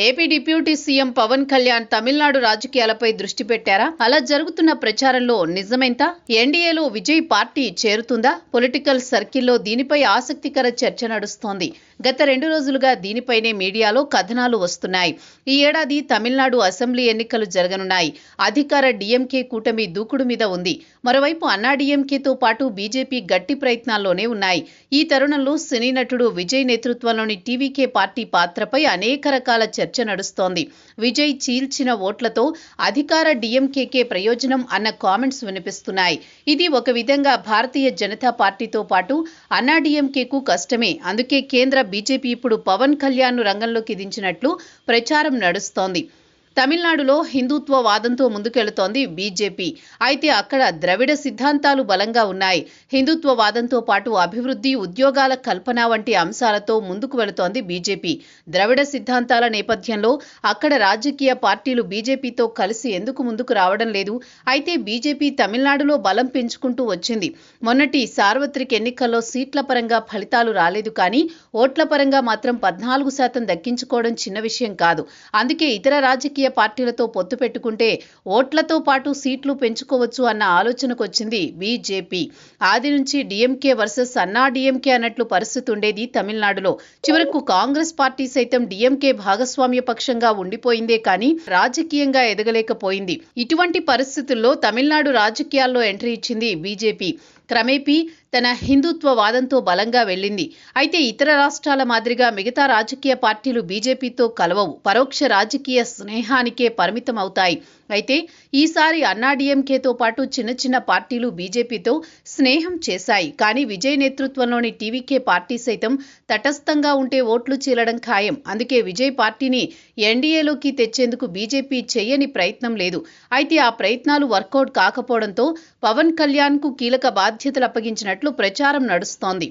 AP deputy CM Pawan Kalyan Tamil Nadu రాజకీయాలపై దృష్టి పెట్టారా? అలా జరుగుతున్న ప్రచారంలో నిజమెంత? ఎన్డీఏలో విజయ్ పార్టీ చేరుతుందా? పొలిటికల్ సర్కిల్లో దీనిపై ఆసక్తికర చర్చ నడుస్తోంది. గత 2 రోజులుగా దీనిపైనే మీడియాలో కథనాలు వస్తున్నాయి. ఈ ఏడాది తమిళనాడు అసెంబ్లీ ఎన్నికలు జరగనున్నాయి. అధికార డీఎంకే కూటమి దూకుడు మీద ఉంది. మరోవైపు అన్నా డీఎంకేతో పాటు బీజేపీ గట్టి ప్రయత్నాల్లోనే ఉన్నాయి. ఈ తరుణంలో సినీ నటుడు విజయ్ నేతృత్వంలోని టీవీకే పార్టీ పాత్రపై అనేక రకాల చర్చ నడుస్తోంది. విజయ్ చీల్చిన ఓట్లతో అధికార డీఎంకేకే ప్రయోజనం అన్న కామెంట్స్ వినిపిస్తున్నాయి. ఇది ఒక విధంగా భారతీయ జనతా పార్టీతో పాటు అన్నా డీఎంకేకు కష్టమే. అందుకే కేంద్ర బీజేపీ ఇప్పుడు పవన్ కళ్యాణ్ను రంగంలోకి దించినట్లు ప్రచారం నడుస్తోంది. తమిళనాడులో హిందుత్వ వాదంతో ముందుకెళుతోంది బీజేపీ. అయితే అక్కడ ద్రవిడ సిద్ధాంతాలు బలంగా ఉన్నాయి. హిందుత్వ వాదంతో పాటు అభివృద్ధి, ఉద్యోగాల కల్పన వంటి అంశాలతో ముందుకు వెళుతోంది బీజేపీ. ద్రవిడ సిద్ధాంతాల నేపథ్యంలో అక్కడ రాజకీయ పార్టీలు బీజేపీతో కలిసి ఎందుకు ముందుకు రావడం లేదు? అయితే బీజేపీ తమిళనాడులో బలం పెంచుకుంటూ వచ్చింది. మొన్నటి సార్వత్రిక ఎన్నికల్లో సీట్ల పరంగా ఫలితాలు రాలేదు, కానీ ఓట్ల పరంగా మాత్రం 14% దక్కించుకోవడం చిన్న విషయం కాదు. అందుకే ఇతర రాజకీయ పార్టీలతో పొత్తు పెట్టుకుంటే ఓట్లతో పాటు సీట్లు పెంచుకోవచ్చు అన్న ఆలోచనకొచ్చింది బీజేపీ. ఆది నుంచి డీఎంకే వర్సెస్ అన్నా డీఎంకే అన్నట్లు పరిస్థితి ఉండేది తమిళనాడులో. చివరకు కాంగ్రెస్ పార్టీ సైతం డీఎంకే భాగస్వామ్య పక్షంగా ఉండిపోయిందే కానీ రాజకీయంగా ఎదగలేకపోయింది. ఇటువంటి పరిస్థితుల్లో తమిళనాడు రాజకీయాల్లో ఎంట్రీ ఇచ్చింది బీజేపీ. క్రమేపీ తన హిందుత్వ వాదంతో బలంగా వెళ్ళింది. అయితే ఇతర రాష్ట్రాల మాదిరిగా మిగతా రాజకీయ పార్టీలు బీజేపీతో కలవవు. పరోక్ష రాజకీయ స్నేహానికే పరిమితం అవుతాయి. అయితే ఈసారి అన్నా డీఎంకేతో పాటు చిన్న చిన్న పార్టీలు బీజేపీతో స్నేహం చేశాయి. కానీ విజయ్ నేతృత్వంలోని టీవీకే పార్టీ సైతం తటస్థంగా ఉంటే ఓట్లు చీలడం ఖాయం. అందుకే విజయ్ పార్టీని ఎన్డీఏలోకి తెచ్చేందుకు బీజేపీ చేయని ప్రయత్నం లేదు. అయితే ఆ ప్రయత్నాలు వర్కౌట్ కాకపోవడంతో పవన్ కళ్యాణ్కు కీలక బాధ్యతలు అప్పగించినట్లు ప్రచారం నడుస్తోంది.